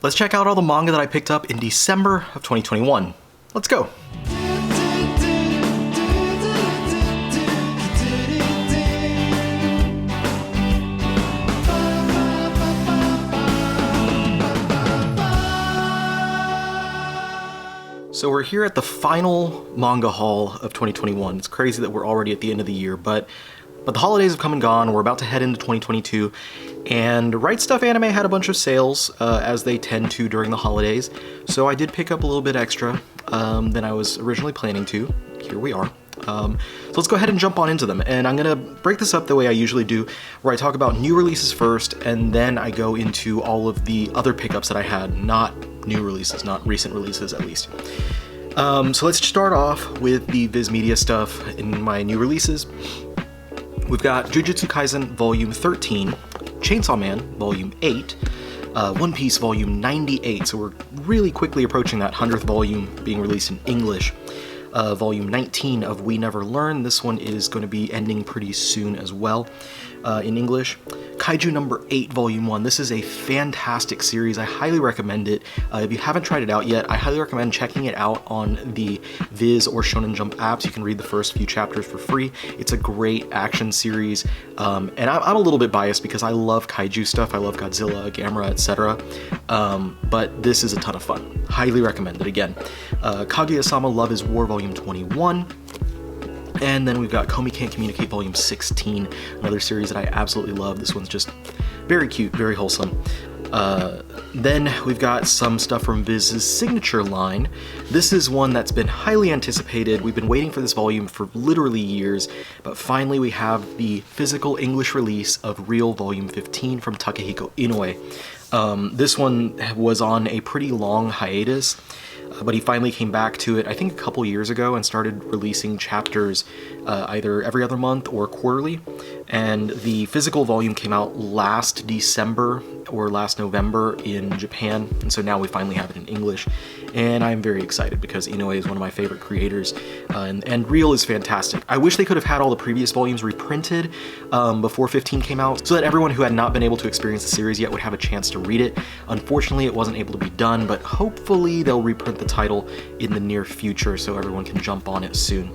Let's check out all the manga that I picked up in December of 2021. Let's go! So we're here at the final manga haul of 2021. It's crazy that we're already at the end of the year, but the holidays have come and gone. We're about to head into 2022, and Right Stuf Anime had a bunch of sales, as they tend to during the holidays. So I did pick up a little bit extra than I was originally planning to. Here we are. So let's go ahead and jump on into them, and I'm gonna break this up the way I usually do, where I talk about new releases first, and then I go into all of the other pickups that I had, not new releases, not recent releases at least. So let's start off with the Viz Media stuff in my new releases. We've got Jujutsu Kaisen Volume 13, Chainsaw Man Volume 8, One Piece Volume 98, so we're really quickly approaching that 100th volume being released in English. Volume 19 of We Never Learn. This one is going to be ending pretty soon as well in English. Kaiju number 8, Volume 1. This is a fantastic series. I highly recommend it. If you haven't tried it out yet, I highly recommend checking it out on the Viz or Shonen Jump apps. You can read the first few chapters for free. It's a great action series, and I'm a little bit biased because I love kaiju stuff. I love Godzilla, Gamera, etc. But this is a ton of fun. Highly recommend it again. Kaguya-sama Love is War Volume 21. And then we've got Komi Can't Communicate Volume 16, another series that I absolutely love. This one's just very cute, very wholesome. Then we've got some stuff from Viz's Signature line. This is one that's been highly anticipated. We've been waiting for this volume for literally years, but finally we have the physical English release of Real Volume 15 from Takehiko Inoue. This one was on a pretty long hiatus, but he finally came back to it, I think a couple years ago, and started releasing chapters either every other month or quarterly. And the physical volume came out last December or last November in Japan, and so now we finally have it in English. And I'm very excited because Inoue is one of my favorite creators, and Real is fantastic. I wish they could have had all the previous volumes reprinted before 15 came out, so that everyone who had not been able to experience the series yet would have a chance to read it. Unfortunately, it wasn't able to be done, but hopefully they'll reprint the title in the near future so everyone can jump on it soon.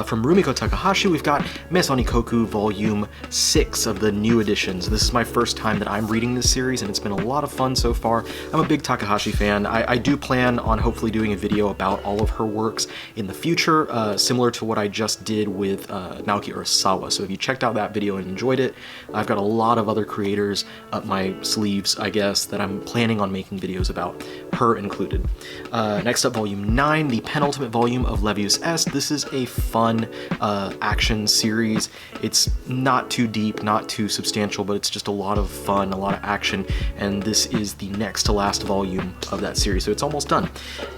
From Rumiko Takahashi, we've got Mesonikoku Volume 6 of the new editions. This is my first time that I'm reading this series, and it's been a lot of fun so far. I'm a big Takahashi fan. I do plan on hopefully doing a video about all of her works in the future, similar to what I just did with Naoki Urasawa. So if you checked out that video and enjoyed it, I've got a lot of other creators up my sleeves, I guess, that I'm planning on making videos about, her included. Next up, Volume 9, the penultimate volume of Levius S. This is a fun action series. It's not too deep, not too substantial, but it's just a lot of fun, a lot of action, and this is the next to last volume of that series, so it's almost done.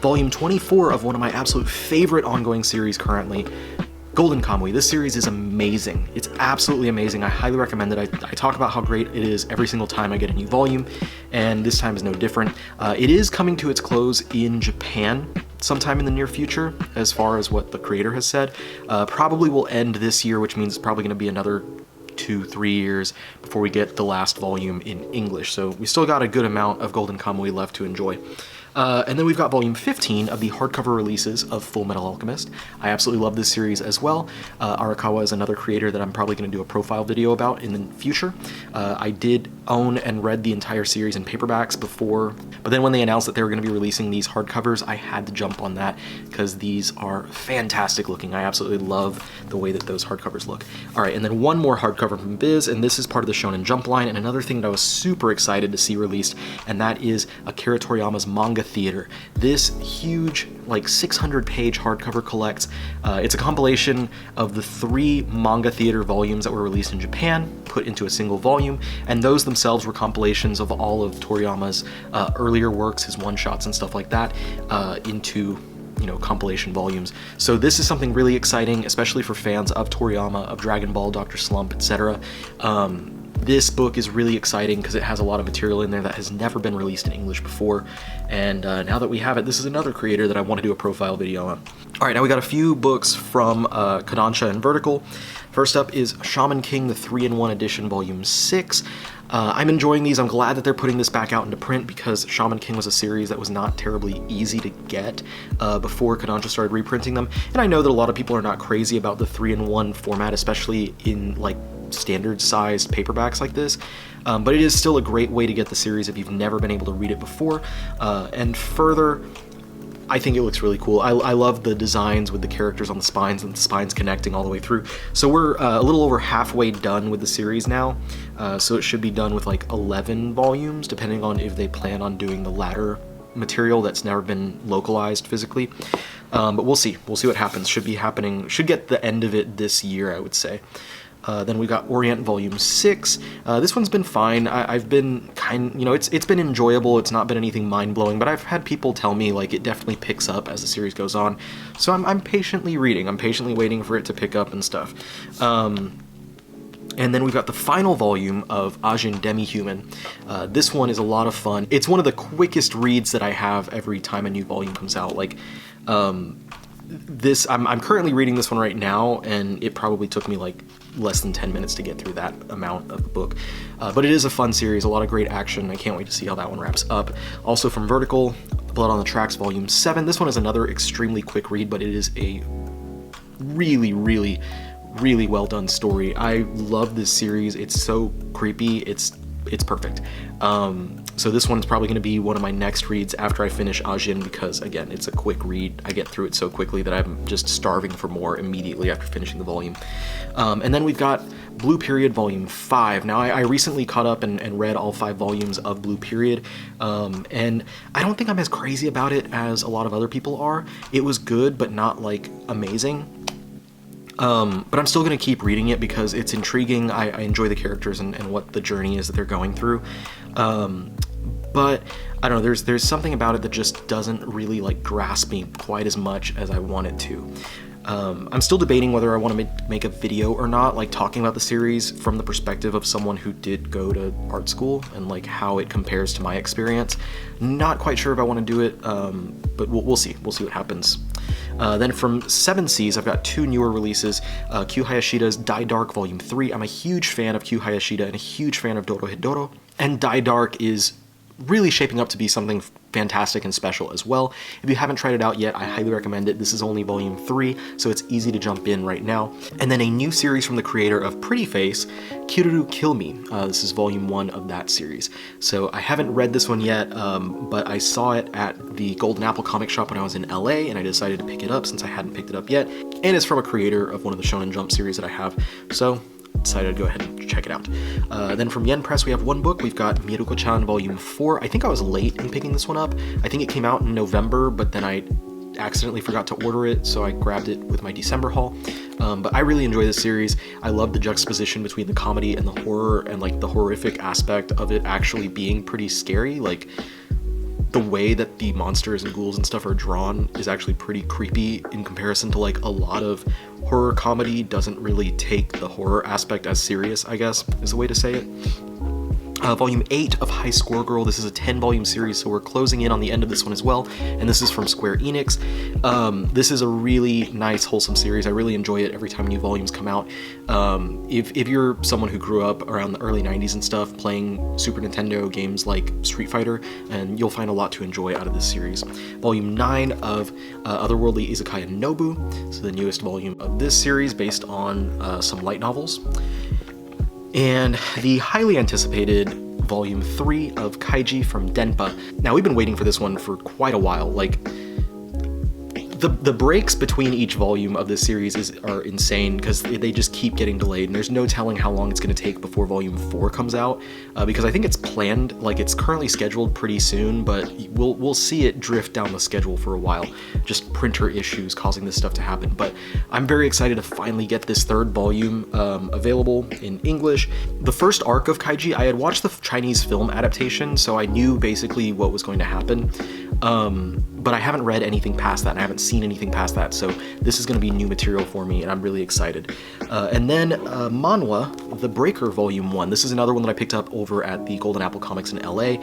Volume 24 of one of my absolute favorite ongoing series currently, Golden Kamuy. This series is amazing. It's absolutely amazing. I highly recommend it. I talk about how great it is every single time I get a new volume, and this time is no different. It is coming to its close in Japan sometime in the near future, as far as what the creator has said. Probably will end this year, which means it's probably going to be another 2-3 years before we get the last volume in English. So we still got a good amount of Golden Kamuy left to enjoy. And then we've got Volume 15 of the hardcover releases of Full Metal Alchemist. I absolutely love this series as well. Arakawa is another creator that I'm probably going to do a profile video about in the future. I did own and read the entire series in paperbacks before, but then when they announced that they were going to be releasing these hardcovers, I had to jump on that because these are fantastic looking. I absolutely love the way that those hardcovers look. All right, and then one more hardcover from Viz, and this is part of the Shonen Jump line, and another thing that I was super excited to see released, and that is Akira Toriyama's Manga Theater. This huge, like 600-page hardcover collects. It's a compilation of the 3 Manga Theater volumes that were released in Japan, put into a single volume, and those themselves were compilations of all of Toriyama's earlier works, his one-shots and stuff like that, into compilation volumes. So this is something really exciting, especially for fans of Toriyama, of Dragon Ball, Dr. Slump, etc. This book is really exciting because it has a lot of material in there that has never been released in English before, and now that we have it, this is another creator that I want to do a profile video on. Alright, now we got a few books from Kadokawa and Vertical. First up is Shaman King, the 3-in-1 edition, Volume 6. I'm enjoying these. I'm glad that they're putting this back out into print because Shaman King was a series that was not terribly easy to get before Kodansha started reprinting them. And I know that a lot of people are not crazy about the 3-in-1 format, especially in like standard sized paperbacks like this. But it is still a great way to get the series if you've never been able to read it before. And further, I think it looks really cool. I love the designs with the characters on the spines and the spines connecting all the way through. So we're a little over halfway done with the series now. So it should be done with like 11 volumes, depending on if they plan on doing the latter material that's never been localized physically. But we'll see. We'll see what happens. Should get the end of it this year, I would say. Then we got Orient Volume 6. This one's been fine. I've been it's been enjoyable. It's not been anything mind-blowing, but I've had people tell me like it definitely picks up as the series goes on. So I'm patiently reading. I'm patiently waiting for it to pick up and stuff. And then we've got the final volume of Ajin Demi-Human. This one is a lot of fun. It's one of the quickest reads that I have every time a new volume comes out. Like, I'm currently reading this one right now, and it probably took me like less than 10 minutes to get through that amount of the book. But it is a fun series, a lot of great action. I can't wait to see how that one wraps up. Also from Vertical, Blood on the Tracks Volume 7. This one is another extremely quick read, but it is a really, really, really well done story. I love this series. It's so creepy. It's perfect. So this one's probably going to be one of my next reads after I finish Ajin because, again, it's a quick read. I get through it so quickly that I'm just starving for more immediately after finishing the volume. And then we've got Blue Period Volume 5. Now, I recently caught up and read all 5 volumes of Blue Period, and I don't think I'm as crazy about it as a lot of other people are. It was good, but not, like, amazing. But I'm still going to keep reading it because it's intriguing. I enjoy the characters and what the journey is that they're going through. But I don't know, there's something about it that just doesn't really like grasp me quite as much as I want it to. I'm still debating whether I want to make a video or not, like talking about the series from the perspective of someone who did go to art school and like how it compares to my experience. Not quite sure if I want to do it, but we'll see. We'll see what happens. Then from 7 Seas, I've got 2 newer releases. Kyu Hayashida's Die Dark Volume 3. I'm a huge fan of Kyu Hayashida and a huge fan of Dorohedoro. And Die Dark is really shaping up to be something fantastic and special as well. If you haven't tried it out yet, I highly recommend it. This is only volume 3, so it's easy to jump in right now. And then a new series from the creator of Pretty Face, Kiruru Kill Me. This is volume 1 of that series. So I haven't read this one yet, but I saw it at the Golden Apple comic shop when I was in LA, and I decided to pick it up since I hadn't picked it up yet. And it's from a creator of one of the Shonen Jump series that I have, so decided to go ahead and check it out. Then from Yen Press, we have one book. We've got Miruko-chan Volume 4. I think I was late in picking this one up. I think it came out in November, but then I accidentally forgot to order it, so I grabbed it with my December haul. But I really enjoy this series. I love the juxtaposition between the comedy and the horror, and like the horrific aspect of it actually being pretty scary. Like, the way that the monsters and ghouls and stuff are drawn is actually pretty creepy in comparison to like a lot of horror comedy doesn't really take the horror aspect as serious, I guess, is the way to say it. Volume 8 of High Score Girl. This is a 10-volume series, so we're closing in on the end of this one as well, and this is from Square Enix. This is a really nice, wholesome series. I really enjoy it every time new volumes come out. If you're someone who grew up around the early 90s and stuff, playing Super Nintendo games like Street Fighter, and you'll find a lot to enjoy out of this series. Volume 9 of Otherworldly Izakaya Nobu. So the newest volume of this series based on some light novels. And the highly anticipated Volume 3 of Kaiji from Denpa. Now, we've been waiting for this one for quite a while. Like, the breaks between each volume of this series are insane because they just keep getting delayed, and there's no telling how long it's going to take before Volume 4 comes out, because I think it's planned, like it's currently scheduled pretty soon, but we'll see it drift down the schedule for a while. Just printer issues causing this stuff to happen, but I'm very excited to finally get this 3rd volume available in English. The first arc of Kaiji, I had watched the Chinese film adaptation, so I knew basically what was going to happen. But I haven't read anything past that, and I haven't seen anything past that, so this is going to be new material for me, and I'm really excited. And then Manhwa, The Breaker Volume 1. This is another one that I picked up over at the Golden Apple Comics in LA.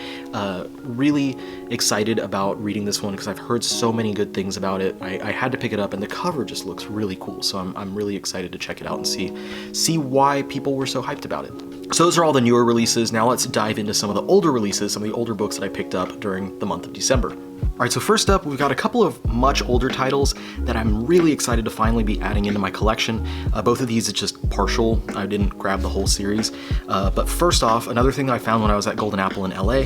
Really excited about reading this one because I've heard so many good things about it. I had to pick it up, and the cover just looks really cool, so I'm really excited to check it out and see why people were so hyped about it. So those are all the newer releases. Now let's dive into some of the older releases, some of the older books that I picked up during the month of December. All right, so first up, we've got a couple of much older titles that I'm really excited to finally be adding into my collection. Both of these, it's just partial. I didn't grab the whole series. But first off, another thing that I found when I was at Golden Apple in LA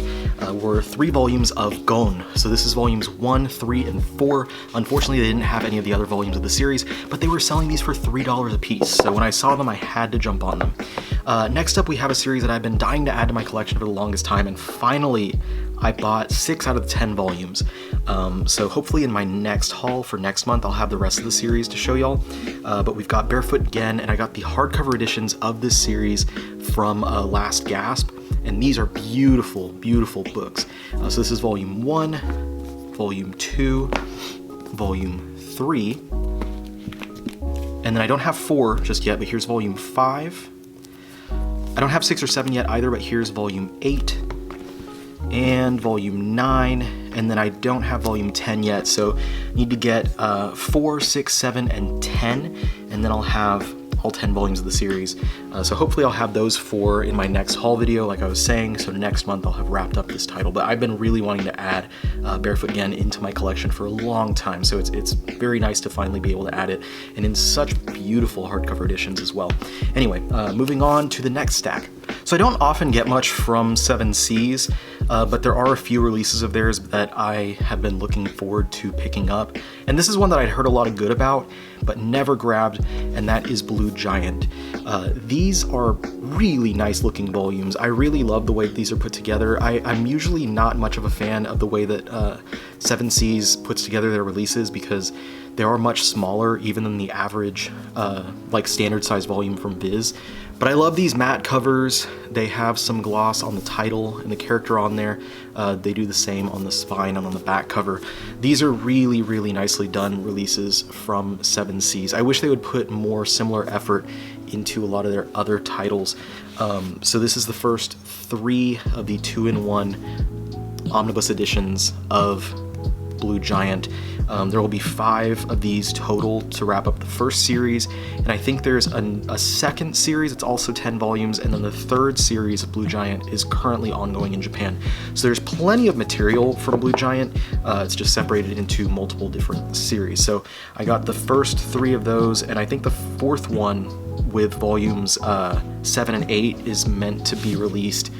were 3 volumes of Kon. So this is volumes 1, 3, and 4. Unfortunately, they didn't have any of the other volumes of the series, but they were selling these for $3 a piece. So when I saw them, I had to jump on them. Next up, we have a series that I've been dying to add to my collection for the longest time, and finally, I bought 6 out of the 10 volumes. So hopefully in my next haul for next month, I'll have the rest of the series to show y'all. But we've got Barefoot Gen, and I got the hardcover editions of this series from Last Gasp, and these are beautiful, beautiful books. So this is volume 1, volume 2, volume 3, and then I don't have 4 just yet, but here's volume 5. I don't have 6 or 7 yet either, but here's volume 8. And volume 9, and then I don't have volume 10 yet, so need to get 4, 6, 7, and 10, and then I'll have all 10 volumes of the series. So hopefully I'll have those 4 in my next haul video, like I was saying, so next month I'll have wrapped up this title. But I've been really wanting to add Barefoot Gen into my collection for a long time, so it's very nice to finally be able to add it, and in such beautiful hardcover editions as well. Anyway, moving on to the next stack. So I don't often get much from 7 Seas, but there are a few releases of theirs that I have been looking forward to picking up. And this is one that I'd heard a lot of good about, but never grabbed, and that is Blue Giant. These are really nice looking volumes. I really love the way these are put together. I'm usually not much of a fan of the way that 7 Seas puts together their releases, because they are much smaller even than the average like standard size volume from Viz. But I love these matte covers. They have some gloss on the title and the character on there. They do the same on the spine and on the back cover. These are really, really nicely done releases from 7 Seas. I wish they would put more similar effort into a lot of their other titles. So this is the first 3 of the 2-in-1 omnibus editions of Blue Giant. There will be 5 of these total to wrap up the first series, and I think there's a second series. It's also 10 volumes, and then the third series of Blue Giant is currently ongoing in Japan. So there's plenty of material from Blue Giant. It's just separated into multiple different series. So I got the first 3 of those, and I think the 4th one with volumes 7 and 8 is meant to be released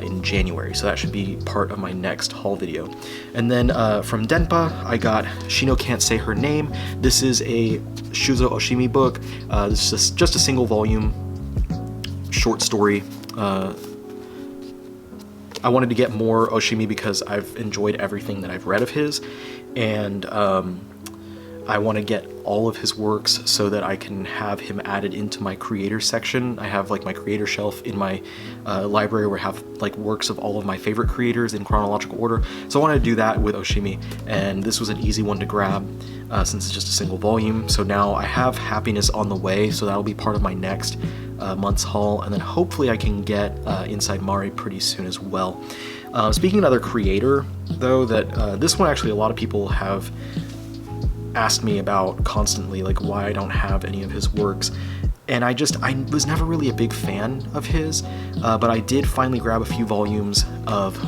in January, so that should be part of my next haul video. And then from Denpa, I got Shino Can't Say Her Name. This is a Shuzo Oshimi book. This is just a single volume short story. I wanted to get more Oshimi because I've enjoyed everything that I've read of his, and I want to get all of his works so that I can have him added into my creator section. I have like my creator shelf in my library where I have like works of all of my favorite creators in chronological order. So I wanted to do that with Oshimi, and this was an easy one to grab since it's just a single volume. So now I have Happiness on the way, so that'll be part of my next month's haul, and then hopefully I can get Inside Mari pretty soon as well. Speaking of another creator though, that this one actually a lot of people have asked me about constantly, like why I don't have any of his works, and I was never really a big fan of his, but I did finally grab a few volumes of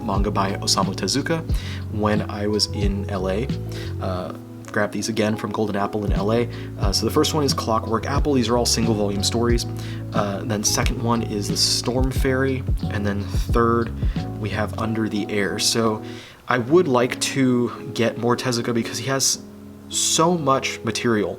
manga by Osamu Tezuka when I was in LA. Grabbed these again from Golden Apple in LA. So the first one is Clockwork Apple. These are all single volume stories. Then second one is The Storm Fairy, and then third we have Under the Air. So I would like to get more Tezuka because he has so much material,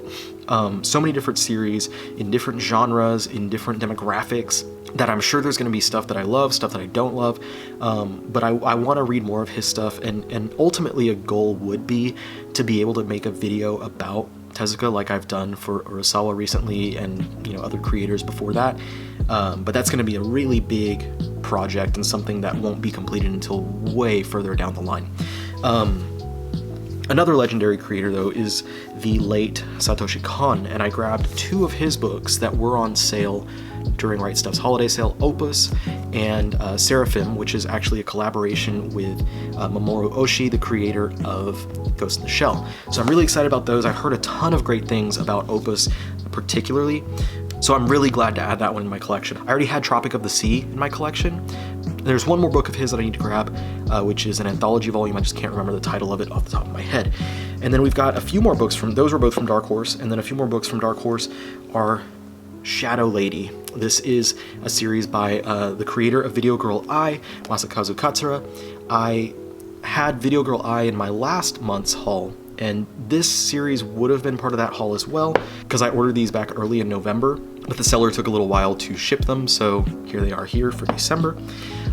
so many different series in different genres, in different demographics, that I'm sure there's going to be stuff that I love, stuff that I don't love, but I want to read more of his stuff, and ultimately a goal would be to be able to make a video about Tezuka like I've done for Urasawa recently and other creators before that, but that's going to be a really big project and something that won't be completed until way further down the line. Another legendary creator, though, is the late Satoshi Kon, and I grabbed 2 of his books that were on sale during Right Stuff's holiday sale, Opus and Seraphim, which is actually a collaboration with Mamoru Oshii, the creator of Ghost in the Shell. So I'm really excited about those. I've heard a ton of great things about Opus particularly. So I'm really glad to add that one in my collection. I already had Tropic of the Sea in my collection. There's one more book of his that I need to grab, which is an anthology volume. I just can't remember the title of it off the top of my head. And then we've got a few more books those were both from Dark Horse, and then a few more books from Dark Horse are Shadow Lady. This is a series by the creator of Video Girl I, Masakazu Katsura. I had Video Girl I in my last month's haul, and this series would have been part of that haul as well, because I ordered these back early in November, but the seller took a little while to ship them, so here they are here for December.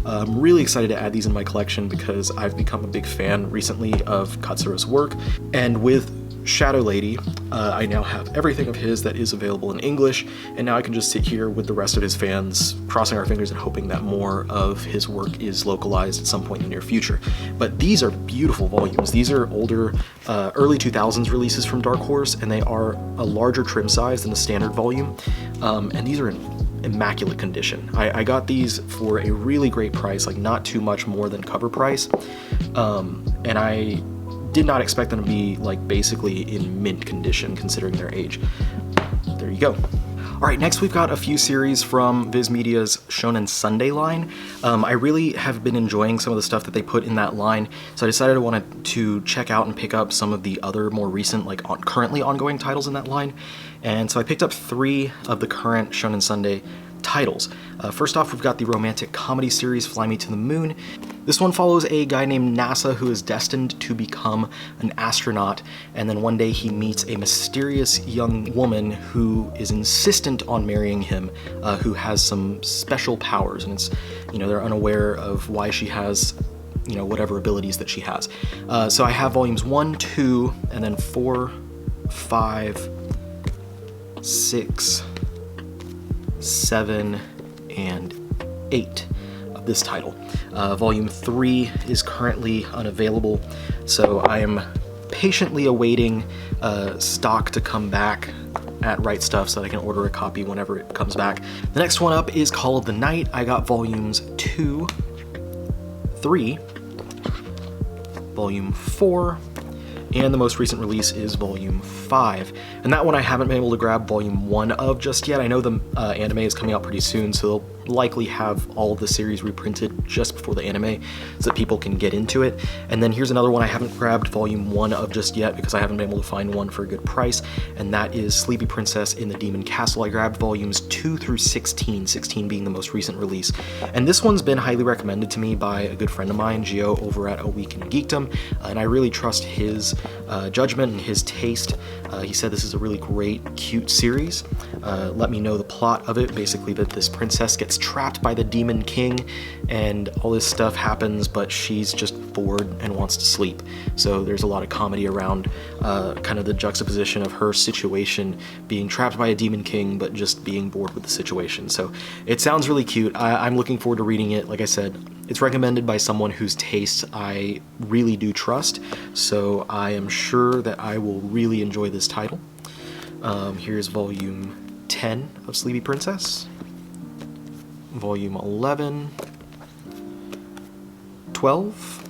I'm really excited to add these in my collection because I've become a big fan recently of Katsura's work, and with Shadow Lady, I now have everything of his that is available in English, and now I can just sit here with the rest of his fans, crossing our fingers and hoping that more of his work is localized at some point in the near future. But these are beautiful volumes. These are older, early 2000s releases from Dark Horse, and they are a larger trim size than the standard volume, and these are in immaculate condition. I got these for a really great price, like not too much more than cover price, and I did not expect them to be like basically in mint condition considering their age. There you go. All right, next we've got a few series from Viz Media's Shonen Sunday line. I really have been enjoying some of the stuff that they put in that line, so I decided I wanted to check out and pick up some of the other more recent, like currently ongoing titles in that line. And so I picked up 3 of the current Shonen Sunday titles. First off, we've got the romantic comedy series Fly Me to the Moon. This one follows a guy named NASA who is destined to become an astronaut, and then one day he meets a mysterious young woman who is insistent on marrying him, who has some special powers, and it's, they're unaware of why she has, whatever abilities that she has. So I have volumes 1, 2, and then 4, 5, 6, 7, and 8 of this title. Volume 3 is currently unavailable, so I am patiently awaiting stock to come back at Right Stuff so that I can order a copy whenever it comes back. The next one up is Call of the Night. I got volumes 2, 3, volume 4, and the most recent release is volume 5. And that one I haven't been able to grab volume 1 of just yet. I know the anime is coming out pretty soon, so they'll likely have all of the series reprinted just before the anime so that people can get into it. And then here's another one I haven't grabbed volume 1 of just yet because I haven't been able to find one for a good price, and that is Sleepy Princess in the Demon Castle. I grabbed volumes 2 through 16, 16 being the most recent release. And this one's been highly recommended to me by a good friend of mine, Gio, over at A Week in Geekdom, and I really trust his judgment and his taste. He said this is a really great, cute series. Let me know the plot of it. Basically that this princess gets trapped by the Demon King and all this stuff happens, but she's just bored and wants to sleep. So there's a lot of comedy around kind of the juxtaposition of her situation being trapped by a Demon King but just being bored with the situation. So it sounds really cute. I'm looking forward to reading it. Like I said, it's recommended by someone whose tastes I really do trust, so I am sure that I will really enjoy this title. Here's volume 10 of Sleepy Princess, volume 11, 12,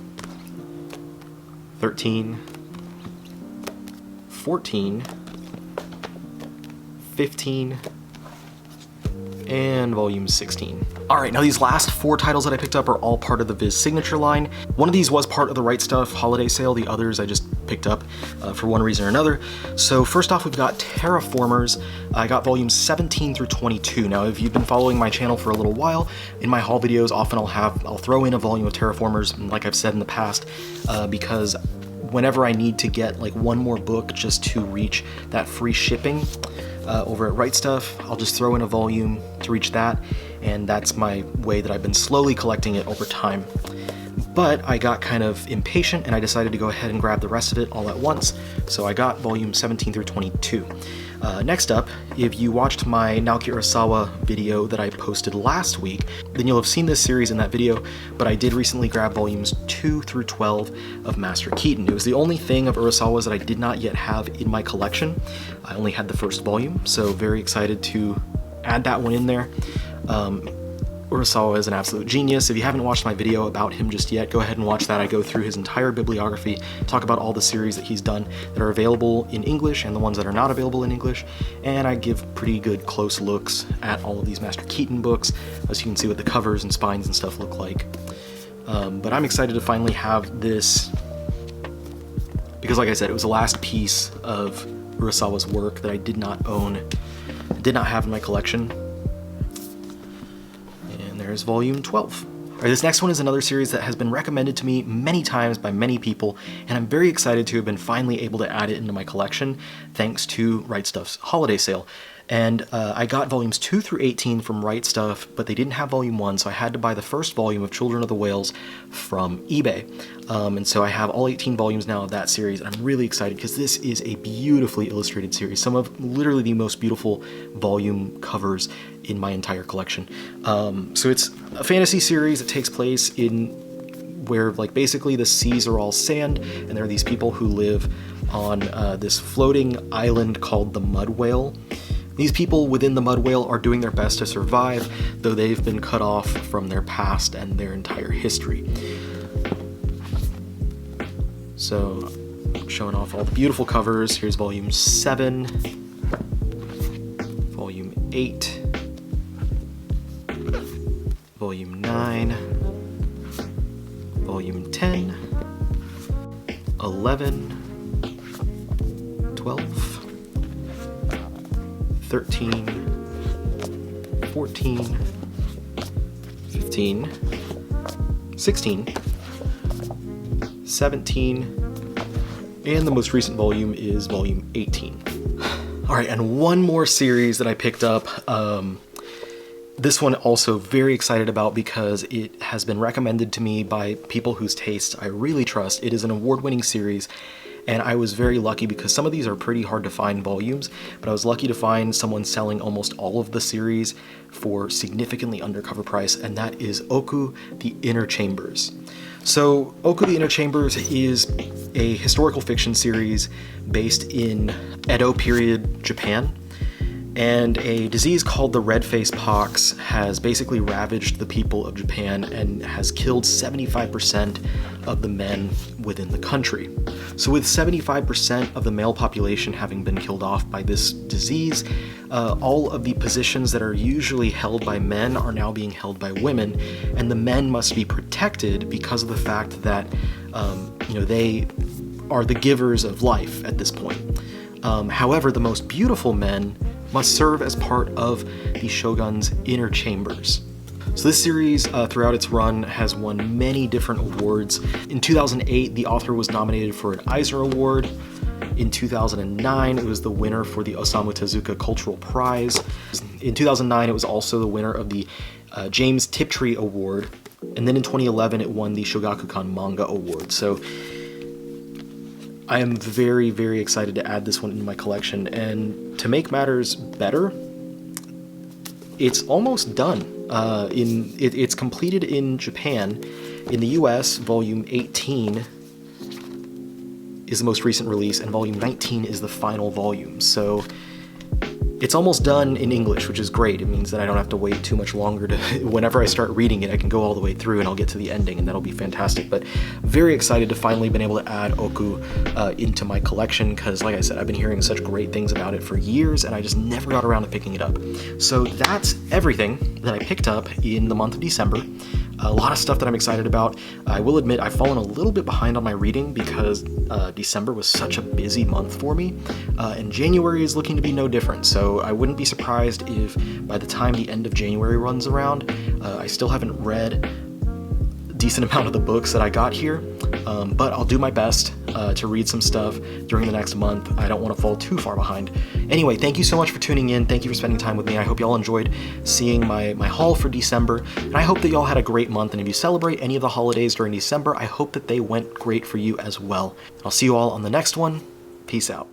13, 14, 15, and volume 16. Alright, now these last 4 titles that I picked up are all part of the Viz Signature line. One of these was part of the Right Stuff holiday sale, the others I just picked up for one reason or another. So first off, we've got Terraformers. I got volumes 17 through 22. Now, if you've been following my channel for a little while, in my haul videos, often I'll throw in a volume of Terraformers, like I've said in the past, because whenever I need to get like one more book just to reach that free shipping over at Right Stuff, I'll just throw in a volume to reach that, and that's my way that I've been slowly collecting it over time. But I got kind of impatient and I decided to go ahead and grab the rest of it all at once, so I got volume 17 through 22. Next up, if you watched my Naoki Urasawa video that I posted last week, then you'll have seen this series in that video, but I did recently grab volumes 2 through 12 of Master Keaton. It was the only thing of Urasawa's that I did not yet have in my collection. I only had the first volume, so very excited to add that one in there. Urasawa is an absolute genius. If you haven't watched my video about him just yet, go ahead and watch that. I go through his entire bibliography, talk about all the series that he's done that are available in English and the ones that are not available in English, and I give pretty good close looks at all of these Master Keaton books, so you can see what the covers and spines and stuff look like. But I'm excited to finally have this, because like I said, it was the last piece of Urasawa's work that I did not own, did not have in my collection. There's volume 12. All right, this next one is another series that has been recommended to me many times by many people, and I'm very excited to have been finally able to add it into my collection thanks to Right Stuff's holiday sale. And I got volumes 2 through 18 from Right Stuff, but they didn't have volume 1, so I had to buy the first volume of Children of the Whales from eBay. And so I have all 18 volumes now of that series, and I'm really excited because this is a beautifully illustrated series, some of literally the most beautiful volume covers in my entire collection. So it's a fantasy series that takes place in where, like, basically the seas are all sand, and there are these people who live on this floating island called the Mud Whale. These people within the Mud Whale are doing their best to survive, though they've been cut off from their past and their entire history. So, showing off all the beautiful covers. Here's volume 7, volume 8, volume 9, volume 10, 11, 12, 13, 14, 15, 16, 17, and the most recent volume is volume 18. All right, and one more series that I picked up. This one also very excited about because it has been recommended to me by people whose tastes I really trust. It is an award-winning series, and I was very lucky because some of these are pretty hard to find volumes, but I was lucky to find someone selling almost all of the series for significantly undercover price, and that is Oku, the Inner Chambers. So Oku, the Inner Chambers is a historical fiction series based in Edo period Japan, and a disease called the red-face pox has basically ravaged the people of Japan and has killed 75% of the men within the country. So with 75% of the male population having been killed off by this disease, all of the positions that are usually held by men are now being held by women, and the men must be protected because of the fact that they are the givers of life at this point. However, the most beautiful men must serve as part of the shogun's inner chambers. So this series, throughout its run, has won many different awards. In 2008, the author was nominated for an Eisner Award. In 2009, it was the winner for the Osamu Tezuka Cultural Prize. In 2009, it was also the winner of the James Tiptree Award. And then in 2011, it won the Shogakukan Manga Award. So I am very, very excited to add this one into my collection, and to make matters better, it's almost done. It's completed in Japan. In the US, volume 18 is the most recent release, and volume 19 is the final volume. So it's almost done in English, which is great. It means that I don't have to wait too much longer to, whenever I start reading it, I can go all the way through and I'll get to the ending, and that'll be fantastic. But very excited to finally been able to add Oku into my collection, because like I said, I've been hearing such great things about it for years, and I just never got around to picking it up. So that's everything that I picked up in the month of December. A lot of stuff that I'm excited about. I will admit I've fallen a little bit behind on my reading because December was such a busy month for me, and January is looking to be no different. So I wouldn't be surprised if by the time the end of January runs around, I still haven't read a decent amount of the books that I got here, but I'll do my best to read some stuff during the next month. I don't want to fall too far behind. Anyway, thank you so much for tuning in. Thank you for spending time with me. I hope y'all enjoyed seeing my haul for December, and I hope that y'all had a great month, and if you celebrate any of the holidays during December, I hope that they went great for you as well. I'll see you all on the next one. Peace out.